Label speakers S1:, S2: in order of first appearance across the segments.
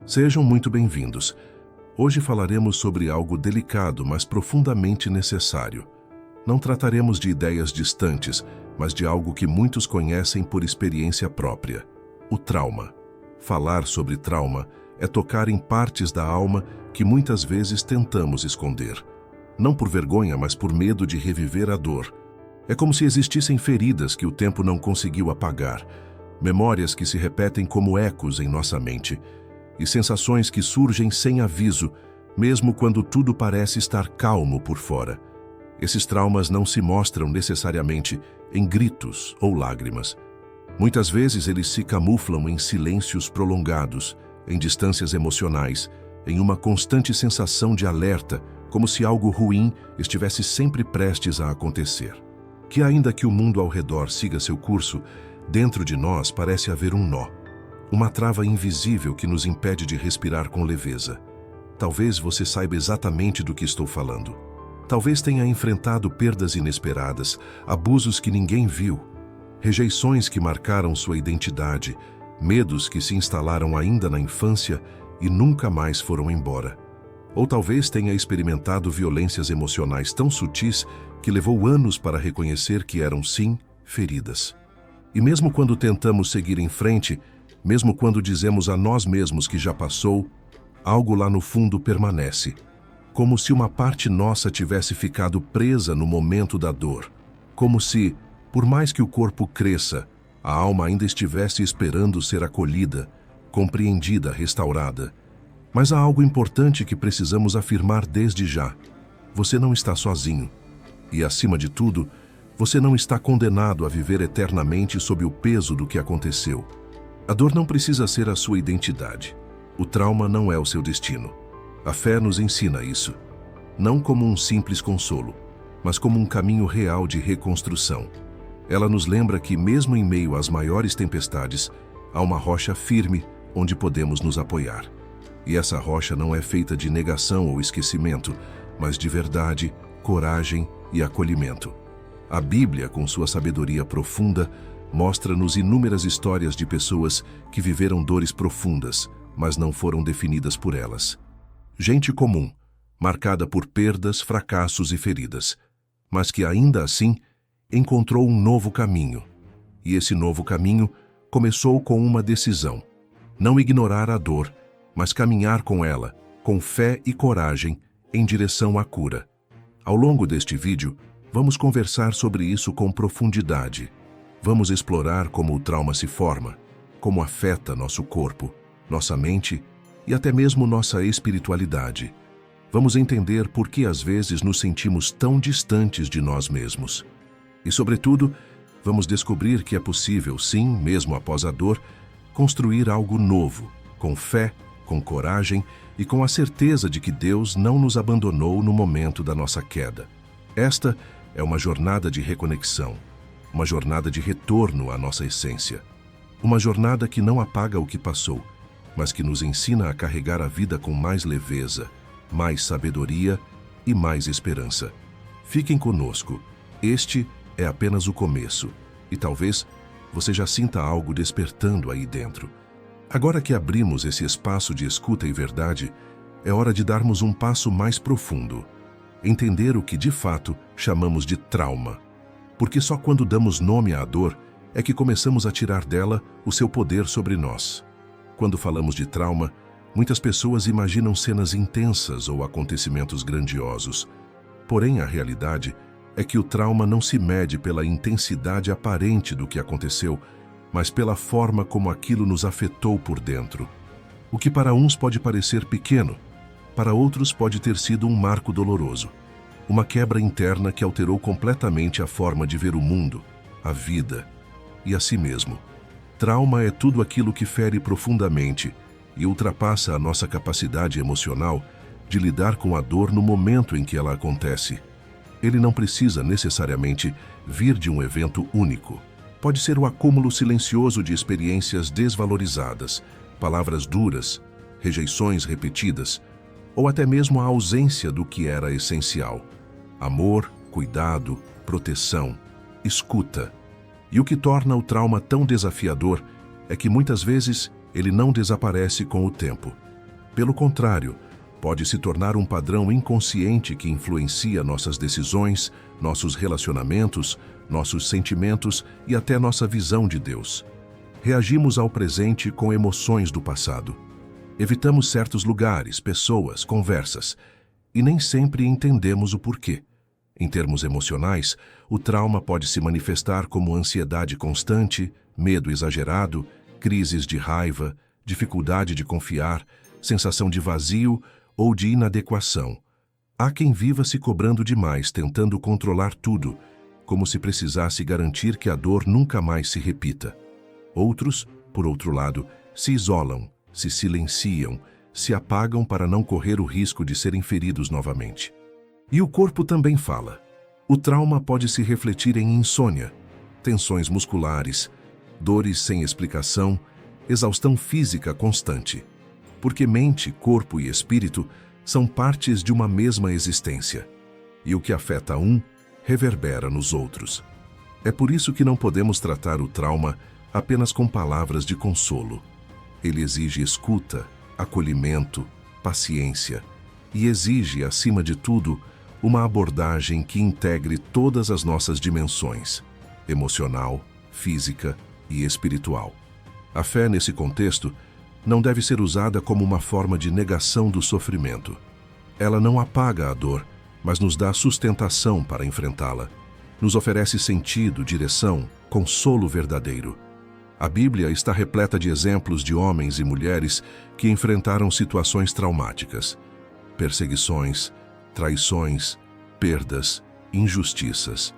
S1: Sejam muito bem-vindos. Hoje falaremos sobre algo delicado, mas profundamente necessário. Não trataremos de ideias distantes, mas de algo que muitos conhecem por experiência própria: o trauma. Falar sobre trauma é tocar em partes da alma que muitas vezes tentamos esconder. Não por vergonha, mas por medo de reviver a dor. É como se existissem feridas que o tempo não conseguiu apagar, memórias que se repetem como ecos em nossa mente, e sensações que surgem sem aviso, mesmo quando tudo parece estar calmo por fora. Esses traumas não se mostram necessariamente em gritos ou lágrimas. Muitas vezes eles se camuflam em silêncios prolongados, em distâncias emocionais, em uma constante sensação de alerta, como se algo ruim estivesse sempre prestes a acontecer. Que ainda que o mundo ao redor siga seu curso, dentro de nós parece haver um nó, uma trava invisível que nos impede de respirar com leveza. Talvez você saiba exatamente do que estou falando. Talvez tenha enfrentado perdas inesperadas, abusos que ninguém viu, rejeições que marcaram sua identidade, medos que se instalaram ainda na infância e nunca mais foram embora. Ou talvez tenha experimentado violências emocionais tão sutis que levou anos para reconhecer que eram, sim, feridas. E mesmo quando tentamos seguir em frente, mesmo quando dizemos a nós mesmos que já passou, algo lá no fundo permanece, como se uma parte nossa tivesse ficado presa no momento da dor, como se, por mais que o corpo cresça, a alma ainda estivesse esperando ser acolhida, compreendida, restaurada. Mas há algo importante que precisamos afirmar desde já: você não está sozinho. E, acima de tudo, você não está condenado a viver eternamente sob o peso do que aconteceu. A dor não precisa ser a sua identidade. O trauma não é o seu destino. A fé nos ensina isso. Não como um simples consolo, mas como um caminho real de reconstrução. Ela nos lembra que, mesmo em meio às maiores tempestades, há uma rocha firme onde podemos nos apoiar. E essa rocha não é feita de negação ou esquecimento, mas de verdade, coragem e acolhimento. A Bíblia, com sua sabedoria profunda, mostra-nos inúmeras histórias de pessoas que viveram dores profundas, mas não foram definidas por elas. Gente comum, marcada por perdas, fracassos e feridas, mas que ainda assim encontrou um novo caminho. E esse novo caminho começou com uma decisão: não ignorar a dor, mas caminhar com ela, com fé e coragem, em direção à cura. Ao longo deste vídeo, vamos conversar sobre isso com profundidade. Vamos explorar como o trauma se forma, como afeta nosso corpo, nossa mente e até mesmo nossa espiritualidade. Vamos entender por que às vezes nos sentimos tão distantes de nós mesmos. E, sobretudo, vamos descobrir que é possível, sim, mesmo após a dor, construir algo novo, com fé, com coragem e com a certeza de que Deus não nos abandonou no momento da nossa queda. Esta é uma jornada de reconexão, uma jornada de retorno à nossa essência. Uma jornada que não apaga o que passou, mas que nos ensina a carregar a vida com mais leveza, mais sabedoria e mais esperança. Fiquem conosco. Este é apenas o começo, e talvez você já sinta algo despertando aí dentro. Agora que abrimos esse espaço de escuta e verdade, é hora de darmos um passo mais profundo. Entender o que de fato chamamos de trauma. Porque só quando damos nome à dor é que começamos a tirar dela o seu poder sobre nós. Quando falamos de trauma, muitas pessoas imaginam cenas intensas ou acontecimentos grandiosos. Porém, a realidade é que o trauma não se mede pela intensidade aparente do que aconteceu, mas pela forma como aquilo nos afetou por dentro. O que para uns pode parecer pequeno, para outros pode ter sido um marco doloroso. Uma quebra interna que alterou completamente a forma de ver o mundo, a vida e a si mesmo. Trauma é tudo aquilo que fere profundamente e ultrapassa a nossa capacidade emocional de lidar com a dor no momento em que ela acontece. Ele não precisa necessariamente vir de um evento único. Pode ser o acúmulo silencioso de experiências desvalorizadas, palavras duras, rejeições repetidas, ou até mesmo a ausência do que era essencial: amor, cuidado, proteção, escuta. E o que torna o trauma tão desafiador é que muitas vezes ele não desaparece com o tempo. Pelo contrário, pode se tornar um padrão inconsciente que influencia nossas decisões, nossos relacionamentos, nossos sentimentos e até nossa visão de Deus. Reagimos ao presente com emoções do passado. Evitamos certos lugares, pessoas, conversas, e nem sempre entendemos o porquê. Em termos emocionais, o trauma pode se manifestar como ansiedade constante, medo exagerado, crises de raiva, dificuldade de confiar, sensação de vazio ou de inadequação. Há quem viva se cobrando demais, tentando controlar tudo, como se precisasse garantir que a dor nunca mais se repita. Outros, por outro lado, se isolam, se silenciam, se apagam para não correr o risco de serem feridos novamente. E o corpo também fala. O trauma pode se refletir em insônia, tensões musculares, dores sem explicação, exaustão física constante. Porque mente, corpo e espírito são partes de uma mesma existência. E o que afeta um, reverbera nos outros. É por isso que não podemos tratar o trauma apenas com palavras de consolo. Ele exige escuta, acolhimento, paciência e exige, acima de tudo, uma abordagem que integre todas as nossas dimensões, emocional, física e espiritual. A fé, nesse contexto, não deve ser usada como uma forma de negação do sofrimento. Ela não apaga a dor, mas nos dá sustentação para enfrentá-la. Nos oferece sentido, direção, consolo verdadeiro. A Bíblia está repleta de exemplos de homens e mulheres que enfrentaram situações traumáticas, perseguições, traições, perdas, injustiças.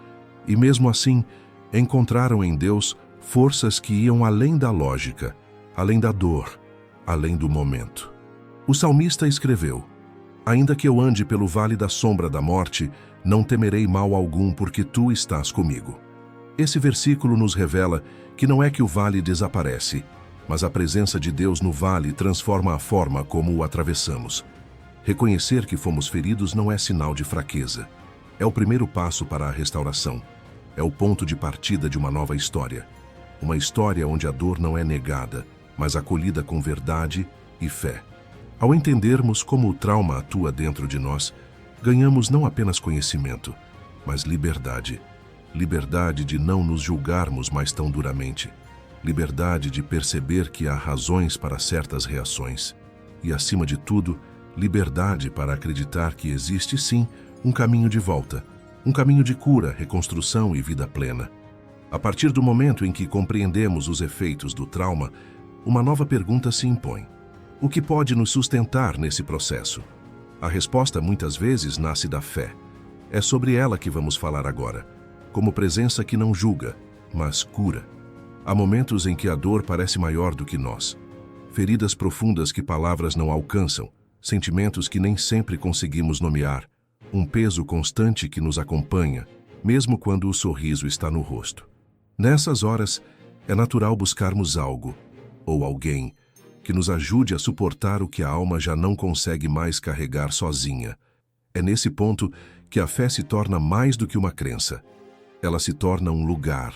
S1: E mesmo assim, encontraram em Deus forças que iam além da lógica, além da dor, além do momento. O salmista escreveu: "Ainda que eu ande pelo vale da sombra da morte, não temerei mal algum, porque tu estás comigo." Esse versículo nos revela que não é que o vale desaparece, mas a presença de Deus no vale transforma a forma como o atravessamos. Reconhecer que fomos feridos não é sinal de fraqueza. É o primeiro passo para a restauração. É o ponto de partida de uma nova história. Uma história onde a dor não é negada, mas acolhida com verdade e fé. Ao entendermos como o trauma atua dentro de nós, ganhamos não apenas conhecimento, mas liberdade. Liberdade de não nos julgarmos mais tão duramente. Liberdade de perceber que há razões para certas reações. E, acima de tudo, liberdade para acreditar que existe, sim, um caminho de volta. Um caminho de cura, reconstrução e vida plena. A partir do momento em que compreendemos os efeitos do trauma, uma nova pergunta se impõe. O que pode nos sustentar nesse processo? A resposta muitas vezes nasce da fé. É sobre ela que vamos falar agora, como presença que não julga, mas cura. Há momentos em que a dor parece maior do que nós. Feridas profundas que palavras não alcançam, sentimentos que nem sempre conseguimos nomear, um peso constante que nos acompanha, mesmo quando o sorriso está no rosto. Nessas horas, é natural buscarmos algo, ou alguém, que nos ajude a suportar o que a alma já não consegue mais carregar sozinha. É nesse ponto que a fé se torna mais do que uma crença. Ela se torna um lugar,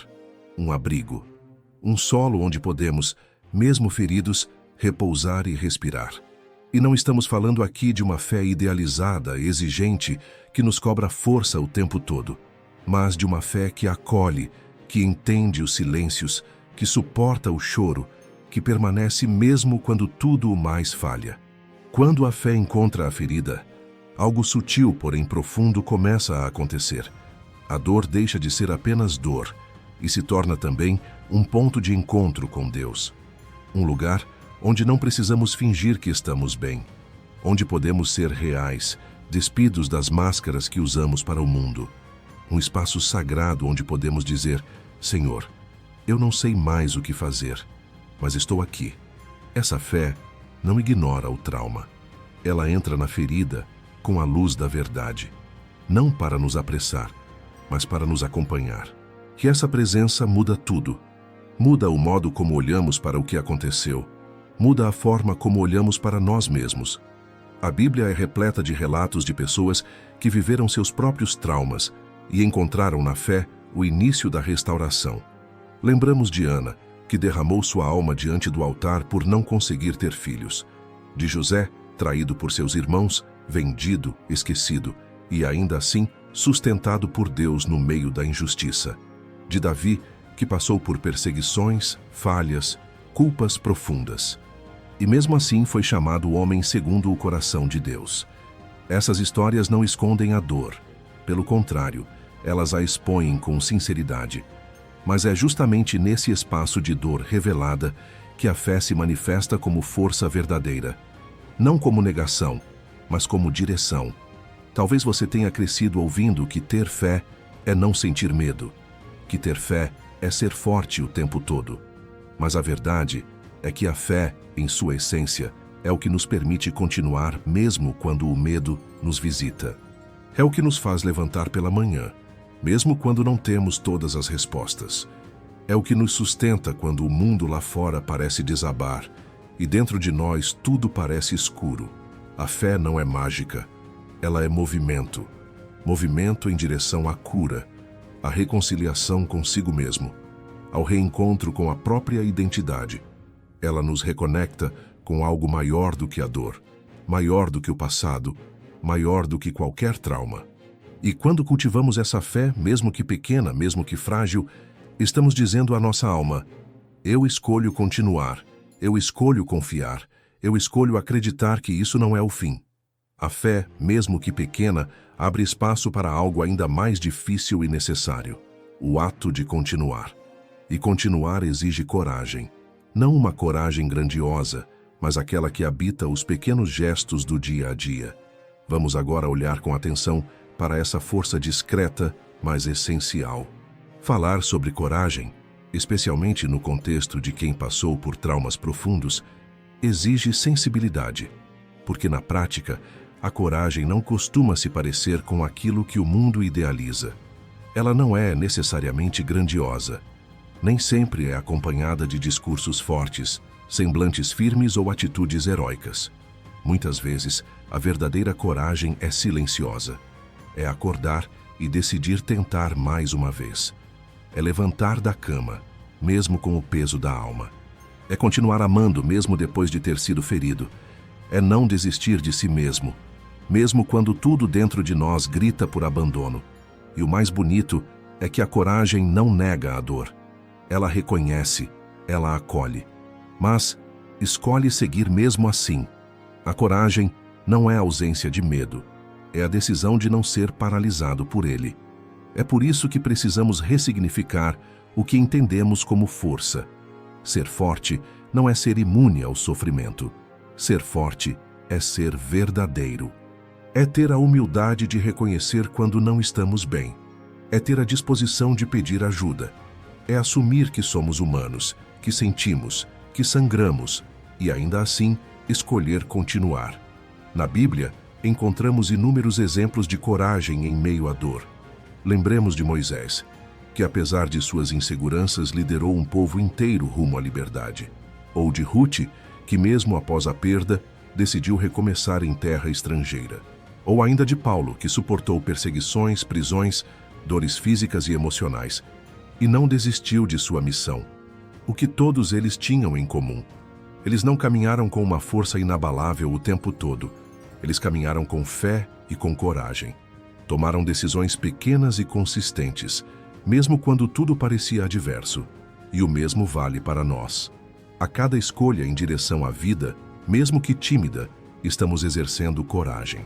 S1: um abrigo, um solo onde podemos, mesmo feridos, repousar e respirar. E não estamos falando aqui de uma fé idealizada, exigente, que nos cobra força o tempo todo, mas de uma fé que acolhe, que entende os silêncios, que suporta o choro, que permanece mesmo quando tudo o mais falha. Quando a fé encontra a ferida, algo sutil, porém profundo, começa a acontecer. A dor deixa de ser apenas dor e se torna também um ponto de encontro com Deus. Um lugar onde não precisamos fingir que estamos bem, onde podemos ser reais, despidos das máscaras que usamos para o mundo. Um espaço sagrado onde podemos dizer: Senhor, eu não sei mais o que fazer, mas estou aqui. Essa fé não ignora o trauma. Ela entra na ferida com a luz da verdade, não para nos apressar, mas para nos acompanhar. Que essa presença muda tudo. Muda o modo como olhamos para o que aconteceu. Muda a forma como olhamos para nós mesmos. A Bíblia é repleta de relatos de pessoas que viveram seus próprios traumas e encontraram na fé o início da restauração. Lembramos de Ana, que derramou sua alma diante do altar por não conseguir ter filhos. De José, traído por seus irmãos, vendido, esquecido e ainda assim sustentado por Deus no meio da injustiça. De Davi, que passou por perseguições, falhas, culpas profundas. E mesmo assim foi chamado homem segundo o coração de Deus. Essas histórias não escondem a dor. Pelo contrário, elas a expõem com sinceridade. Mas é justamente nesse espaço de dor revelada que a fé se manifesta como força verdadeira. Não como negação, mas como direção. Talvez você tenha crescido ouvindo que ter fé é não sentir medo, que ter fé é ser forte o tempo todo. Mas a verdade é que a fé, em sua essência, é o que nos permite continuar mesmo quando o medo nos visita. É o que nos faz levantar pela manhã, mesmo quando não temos todas as respostas. É o que nos sustenta quando o mundo lá fora parece desabar e dentro de nós tudo parece escuro. A fé não é mágica, ela é movimento. Movimento em direção à cura, à reconciliação consigo mesmo, ao reencontro com a própria identidade. Ela nos reconecta com algo maior do que a dor, maior do que o passado, maior do que qualquer trauma. E quando cultivamos essa fé, mesmo que pequena, mesmo que frágil, estamos dizendo à nossa alma: eu escolho continuar, eu escolho confiar, eu escolho acreditar que isso não é o fim. A fé, mesmo que pequena, abre espaço para algo ainda mais difícil e necessário: o ato de continuar. E continuar exige coragem. Não uma coragem grandiosa, mas aquela que habita os pequenos gestos do dia a dia. Vamos agora olhar com atenção para essa força discreta, mas essencial. Falar sobre coragem, especialmente no contexto de quem passou por traumas profundos, exige sensibilidade, porque na prática, a coragem não costuma se parecer com aquilo que o mundo idealiza. Ela não é necessariamente grandiosa. Nem sempre é acompanhada de discursos fortes, semblantes firmes ou atitudes heróicas. Muitas vezes, a verdadeira coragem é silenciosa. É acordar e decidir tentar mais uma vez. É levantar da cama, mesmo com o peso da alma. É continuar amando mesmo depois de ter sido ferido. É não desistir de si mesmo, mesmo quando tudo dentro de nós grita por abandono. E o mais bonito é que a coragem não nega a dor. Ela reconhece, ela acolhe. Mas escolhe seguir mesmo assim. A coragem não é a ausência de medo, é a decisão de não ser paralisado por ele. É por isso que precisamos ressignificar o que entendemos como força. Ser forte não é ser imune ao sofrimento. Ser forte é ser verdadeiro. É ter a humildade de reconhecer quando não estamos bem. É ter a disposição de pedir ajuda. É assumir que somos humanos, que sentimos, que sangramos e ainda assim escolher continuar. Na Bíblia, encontramos inúmeros exemplos de coragem em meio à dor. Lembremos de Moisés, que apesar de suas inseguranças liderou um povo inteiro rumo à liberdade. Ou de Ruth, que mesmo após a perda, decidiu recomeçar em terra estrangeira. Ou ainda de Paulo, que suportou perseguições, prisões, dores físicas e emocionais, e não desistiu de sua missão. O que todos eles tinham em comum? Eles não caminharam com uma força inabalável o tempo todo. Eles caminharam com fé e com coragem. Tomaram decisões pequenas e consistentes, mesmo quando tudo parecia adverso. E o mesmo vale para nós. A cada escolha em direção à vida, mesmo que tímida, estamos exercendo coragem.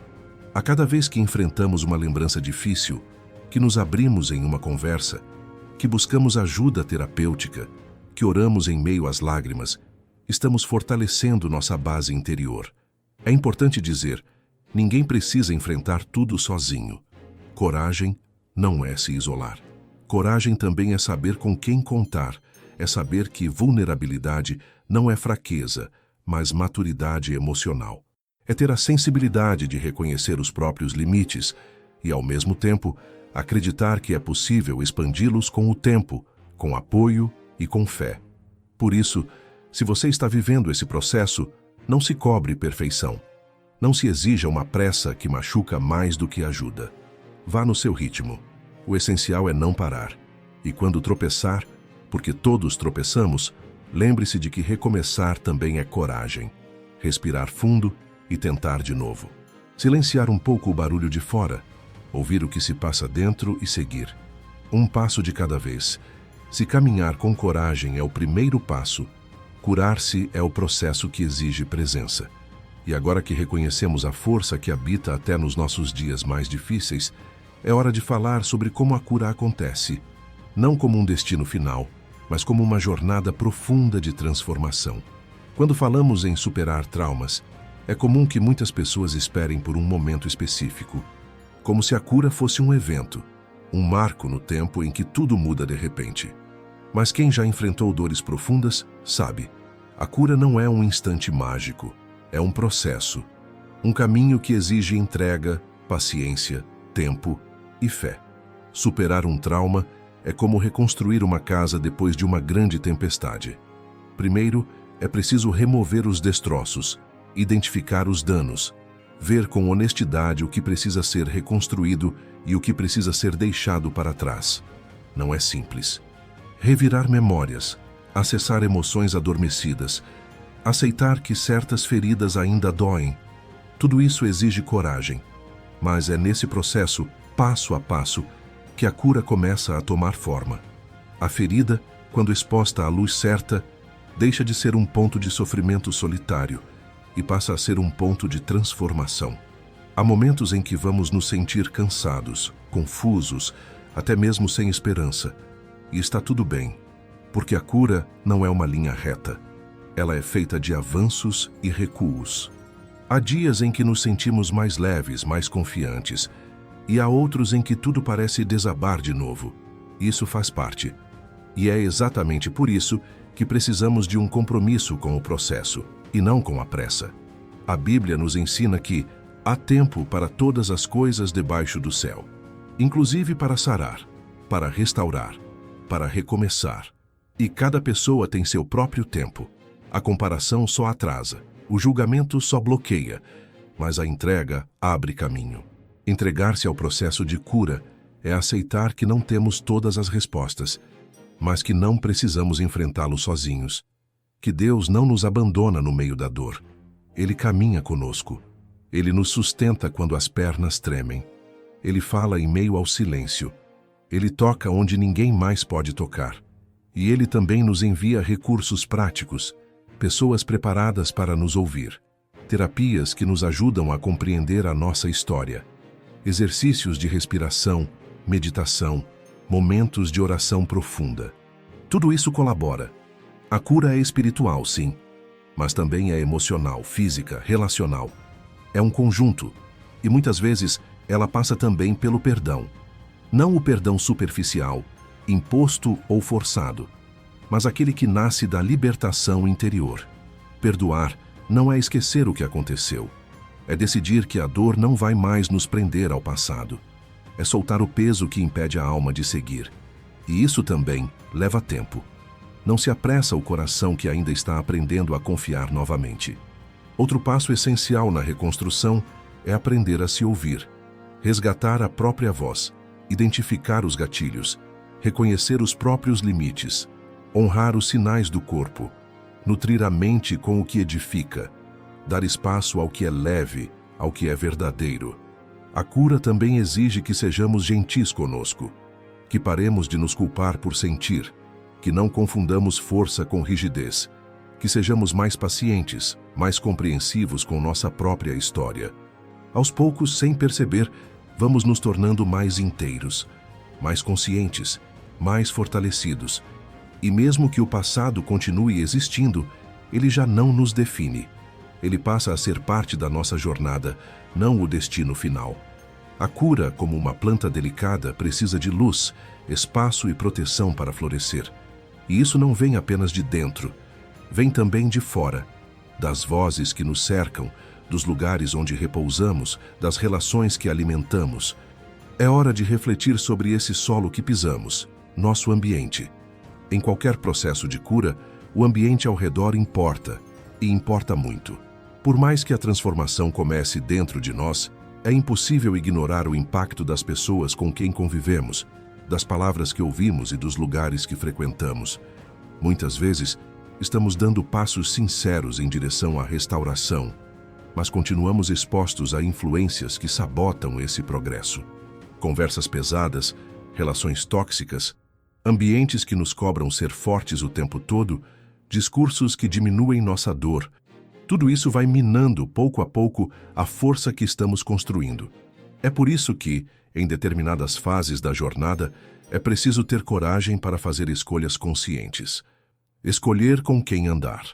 S1: A cada vez que enfrentamos uma lembrança difícil, que nos abrimos em uma conversa, que buscamos ajuda terapêutica, que oramos em meio às lágrimas, estamos fortalecendo nossa base interior. É importante dizer, ninguém precisa enfrentar tudo sozinho. Coragem não é se isolar. Coragem também é saber com quem contar, é saber que vulnerabilidade não é fraqueza, mas maturidade emocional. É ter a sensibilidade de reconhecer os próprios limites e, ao mesmo tempo, acreditar que é possível expandi-los com o tempo, com apoio e com fé. Por isso, se você está vivendo esse processo, não se cobre perfeição. Não se exija uma pressa que machuca mais do que ajuda. Vá no seu ritmo. O essencial é não parar. E quando tropeçar, porque todos tropeçamos, lembre-se de que recomeçar também é coragem. Respirar fundo e tentar de novo. Silenciar um pouco o barulho de fora, ouvir o que se passa dentro e seguir. Um passo de cada vez. Se caminhar com coragem é o primeiro passo, curar-se é o processo que exige presença. E agora que reconhecemos a força que habita até nos nossos dias mais difíceis, é hora de falar sobre como a cura acontece, não como um destino final, mas como uma jornada profunda de transformação. Quando falamos em superar traumas, é comum que muitas pessoas esperem por um momento específico, como se a cura fosse um evento, um marco no tempo em que tudo muda de repente. Mas quem já enfrentou dores profundas, sabe, a cura não é um instante mágico, é um processo, um caminho que exige entrega, paciência, tempo e fé. Superar um trauma é como reconstruir uma casa depois de uma grande tempestade. Primeiro, é preciso remover os destroços, identificar os danos, ver com honestidade o que precisa ser reconstruído e o que precisa ser deixado para trás. Não é simples. Revirar memórias, acessar emoções adormecidas, aceitar que certas feridas ainda doem. Tudo isso exige coragem, mas é nesse processo, passo a passo, que a cura começa a tomar forma. A ferida, quando exposta à luz certa, deixa de ser um ponto de sofrimento solitário e passa a ser um ponto de transformação. Há momentos em que vamos nos sentir cansados, confusos, até mesmo sem esperança. E está tudo bem, porque a cura não é uma linha reta. Ela é feita de avanços e recuos. Há dias em que nos sentimos mais leves, mais confiantes, e há outros em que tudo parece desabar de novo. Isso faz parte. E é exatamente por isso que precisamos de um compromisso com o processo, e não com a pressa. A Bíblia nos ensina que há tempo para todas as coisas debaixo do céu, inclusive para sarar, para restaurar, para recomeçar. E cada pessoa tem seu próprio tempo. A comparação só atrasa, o julgamento só bloqueia, mas a entrega abre caminho. Entregar-se ao processo de cura é aceitar que não temos todas as respostas, mas que não precisamos enfrentá-lo sozinhos. Que Deus não nos abandona no meio da dor. Ele caminha conosco. Ele nos sustenta quando as pernas tremem. Ele fala em meio ao silêncio. Ele toca onde ninguém mais pode tocar. E Ele também nos envia recursos práticos, pessoas preparadas para nos ouvir, terapias que nos ajudam a compreender a nossa história, exercícios de respiração, meditação, momentos de oração profunda. Tudo isso colabora. A cura é espiritual, sim, mas também é emocional, física, relacional. É um conjunto, e muitas vezes ela passa também pelo perdão. Não o perdão superficial, imposto ou forçado, mas aquele que nasce da libertação interior. Perdoar não é esquecer o que aconteceu. É decidir que a dor não vai mais nos prender ao passado. É soltar o peso que impede a alma de seguir. E isso também leva tempo. Não se apressa o coração que ainda está aprendendo a confiar novamente. Outro passo essencial na reconstrução é aprender a se ouvir, resgatar a própria voz, identificar os gatilhos, reconhecer os próprios limites, honrar os sinais do corpo, nutrir a mente com o que edifica, dar espaço ao que é leve, ao que é verdadeiro. A cura também exige que sejamos gentis conosco, que paremos de nos culpar por sentir, que não confundamos força com rigidez, que sejamos mais pacientes, mais compreensivos com nossa própria história. Aos poucos, sem perceber, vamos nos tornando mais inteiros, mais conscientes, mais fortalecidos. E mesmo que o passado continue existindo, ele já não nos define. Ele passa a ser parte da nossa jornada, não o destino final. A cura, como uma planta delicada, precisa de luz, espaço e proteção para florescer. E isso não vem apenas de dentro, vem também de fora, das vozes que nos cercam, dos lugares onde repousamos, das relações que alimentamos. É hora de refletir sobre esse solo que pisamos, nosso ambiente. Em qualquer processo de cura, o ambiente ao redor importa, e importa muito. Por mais que a transformação comece dentro de nós, é impossível ignorar o impacto das pessoas com quem convivemos, das palavras que ouvimos e dos lugares que frequentamos. Muitas vezes, estamos dando passos sinceros em direção à restauração, mas continuamos expostos a influências que sabotam esse progresso. Conversas pesadas, relações tóxicas, ambientes que nos cobram ser fortes o tempo todo, discursos que diminuem nossa dor. Tudo isso vai minando, pouco a pouco, a força que estamos construindo. É por isso que, em determinadas fases da jornada, é preciso ter coragem para fazer escolhas conscientes. Escolher com quem andar,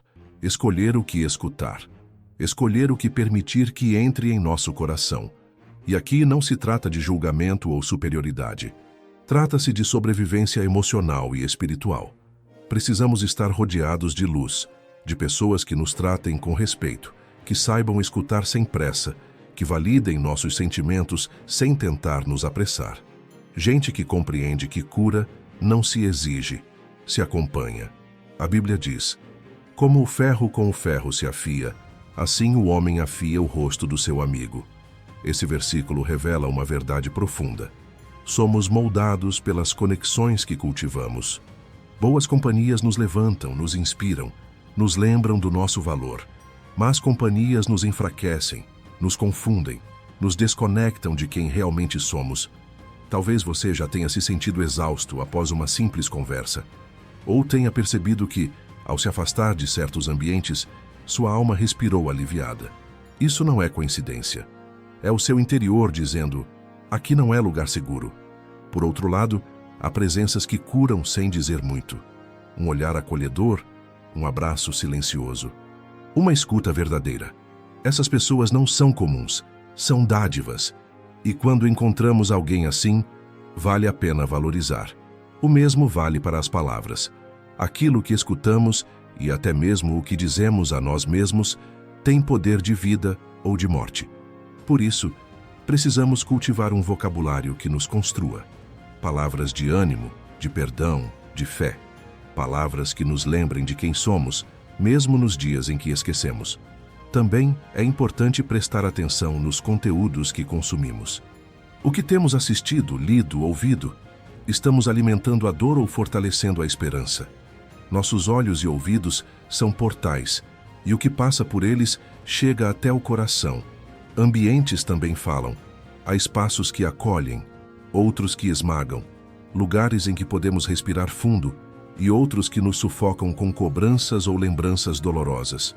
S1: escolher o que escutar, escolher o que permitir que entre em nosso coração. E aqui não se trata de julgamento ou superioridade. Trata-se de sobrevivência emocional e espiritual. Precisamos estar rodeados de luz, de pessoas que nos tratem com respeito, que saibam escutar sem pressa, que validem nossos sentimentos sem tentar nos apressar. Gente que compreende que cura não se exige, se acompanha. A Bíblia diz: como o ferro com o ferro se afia, assim o homem afia o rosto do seu amigo. Esse versículo revela uma verdade profunda. Somos moldados pelas conexões que cultivamos. Boas companhias nos levantam, nos inspiram, nos lembram do nosso valor. Más companhias nos enfraquecem, nos confundem, nos desconectam de quem realmente somos. Talvez você já tenha se sentido exausto após uma simples conversa, ou tenha percebido que, ao se afastar de certos ambientes, sua alma respirou aliviada. Isso não é coincidência. É o seu interior dizendo: aqui não é lugar seguro. Por outro lado, há presenças que curam sem dizer muito. Um olhar acolhedor, um abraço silencioso, uma escuta verdadeira. Essas pessoas não são comuns, são dádivas. E quando encontramos alguém assim, vale a pena valorizar. O mesmo vale para as palavras. Aquilo que escutamos e até mesmo o que dizemos a nós mesmos tem poder de vida ou de morte. Por isso, precisamos cultivar um vocabulário que nos construa. Palavras de ânimo, de perdão, de fé. Palavras que nos lembrem de quem somos, mesmo nos dias em que esquecemos. Também é importante prestar atenção nos conteúdos que consumimos. O que temos assistido, lido, ouvido, estamos alimentando a dor ou fortalecendo a esperança? Nossos olhos e ouvidos são portais, e o que passa por eles chega até o coração. Ambientes também falam. Há espaços que acolhem, outros que esmagam, lugares em que podemos respirar fundo e outros que nos sufocam com cobranças ou lembranças dolorosas.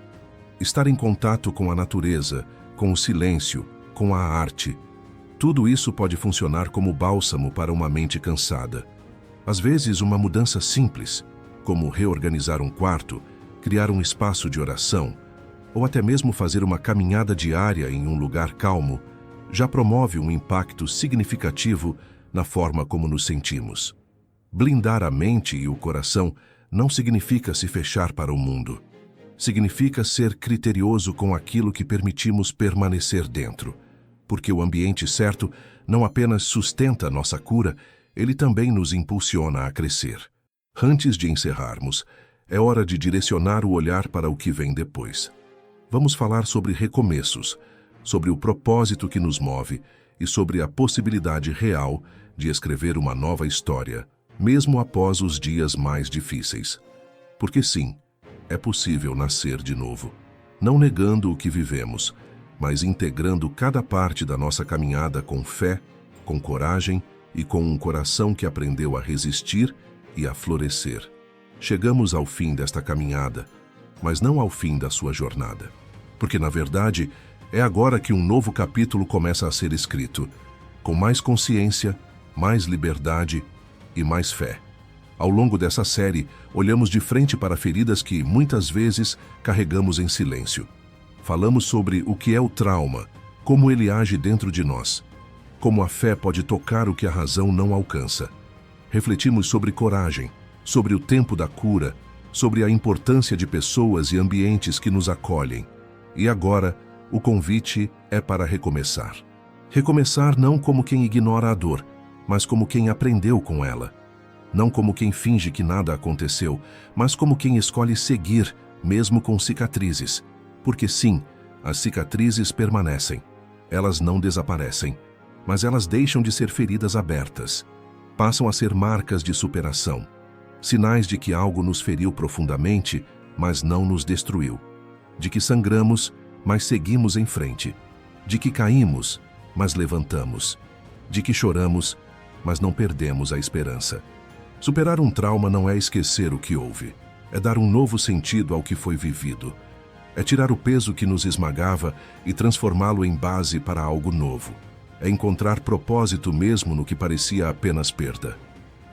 S1: Estar em contato com a natureza, com o silêncio, com a arte, tudo isso pode funcionar como bálsamo para uma mente cansada. Às vezes, uma mudança simples, como reorganizar um quarto, criar um espaço de oração, ou até mesmo fazer uma caminhada diária em um lugar calmo, já promove um impacto significativo na forma como nos sentimos. Blindar a mente e o coração não significa se fechar para o mundo. Significa ser criterioso com aquilo que permitimos permanecer dentro, porque o ambiente certo não apenas sustenta nossa cura, ele também nos impulsiona a crescer. Antes de encerrarmos, é hora de direcionar o olhar para o que vem depois. Vamos falar sobre recomeços, sobre o propósito que nos move e sobre a possibilidade real de escrever uma nova história, mesmo após os dias mais difíceis. Porque sim, é possível nascer de novo, não negando o que vivemos, mas integrando cada parte da nossa caminhada com fé, com coragem e com um coração que aprendeu a resistir e a florescer. Chegamos ao fim desta caminhada, mas não ao fim da sua jornada. Porque, na verdade, é agora que um novo capítulo começa a ser escrito, com mais consciência, mais liberdade e mais fé. Ao longo dessa série, olhamos de frente para feridas que, muitas vezes, carregamos em silêncio. Falamos sobre o que é o trauma, como ele age dentro de nós, como a fé pode tocar o que a razão não alcança. Refletimos sobre coragem, sobre o tempo da cura, sobre a importância de pessoas e ambientes que nos acolhem. E agora, o convite é para recomeçar. Recomeçar não como quem ignora a dor, mas como quem aprendeu com ela. Não como quem finge que nada aconteceu, mas como quem escolhe seguir, mesmo com cicatrizes. Porque sim, as cicatrizes permanecem. Elas não desaparecem, mas elas deixam de ser feridas abertas. Passam a ser marcas de superação. Sinais de que algo nos feriu profundamente, mas não nos destruiu. De que sangramos, mas seguimos em frente. De que caímos, mas levantamos. De que choramos, mas não perdemos a esperança. Superar um trauma não é esquecer o que houve. É dar um novo sentido ao que foi vivido. É tirar o peso que nos esmagava e transformá-lo em base para algo novo. É encontrar propósito mesmo no que parecia apenas perda.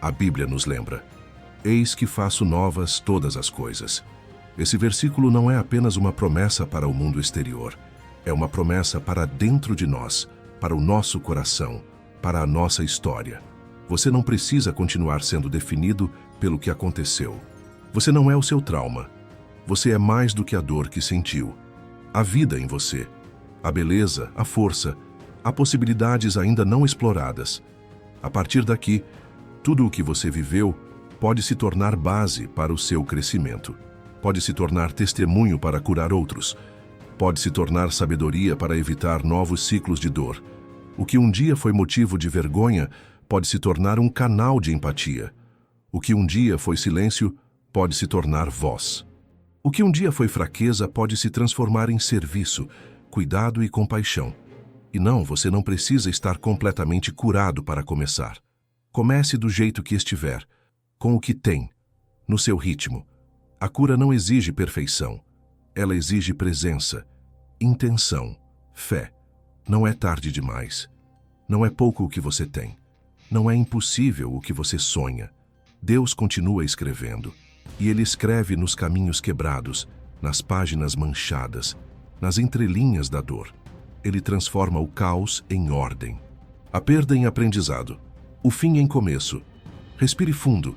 S1: A Bíblia nos lembra: eis que faço novas todas as coisas. Esse versículo não é apenas uma promessa para o mundo exterior. É uma promessa para dentro de nós, para o nosso coração, para a nossa história. Você não precisa continuar sendo definido pelo que aconteceu. Você não é o seu trauma. Você é mais do que a dor que sentiu. Há vida em você. A beleza, a força, há possibilidades ainda não exploradas. A partir daqui, tudo o que você viveu pode se tornar base para o seu crescimento. Pode se tornar testemunho para curar outros. Pode se tornar sabedoria para evitar novos ciclos de dor. O que um dia foi motivo de vergonha pode se tornar um canal de empatia. O que um dia foi silêncio pode se tornar voz. O que um dia foi fraqueza pode se transformar em serviço, cuidado e compaixão. E não, você não precisa estar completamente curado para começar. Comece do jeito que estiver, com o que tem, no seu ritmo. A cura não exige perfeição. Ela exige presença, intenção, fé. Não é tarde demais. Não é pouco o que você tem. Não é impossível o que você sonha. Deus continua escrevendo. E Ele escreve nos caminhos quebrados, nas páginas manchadas, nas entrelinhas da dor. Ele transforma o caos em ordem, a perda em aprendizado, o fim em começo. Respire fundo.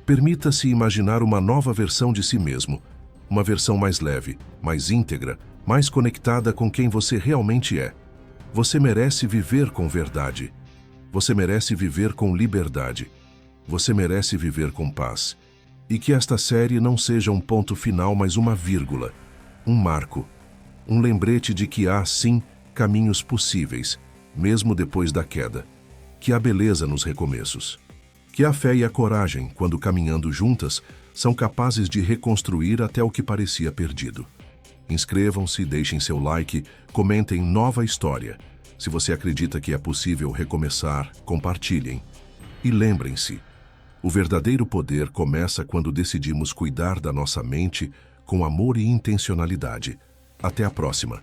S1: Permita-se imaginar uma nova versão de si mesmo, uma versão mais leve, mais íntegra, mais conectada com quem você realmente é. Você merece viver com verdade. Você merece viver com liberdade. Você merece viver com paz. E que esta série não seja um ponto final, mas uma vírgula, um marco, um lembrete de que há, sim, caminhos possíveis, mesmo depois da queda. Que há beleza nos recomeços. Que a fé e a coragem, quando caminhando juntas, são capazes de reconstruir até o que parecia perdido. Inscrevam-se, deixem seu like, comentem nova história. Se você acredita que é possível recomeçar, compartilhem. E lembrem-se, o verdadeiro poder começa quando decidimos cuidar da nossa mente com amor e intencionalidade. Até a próxima!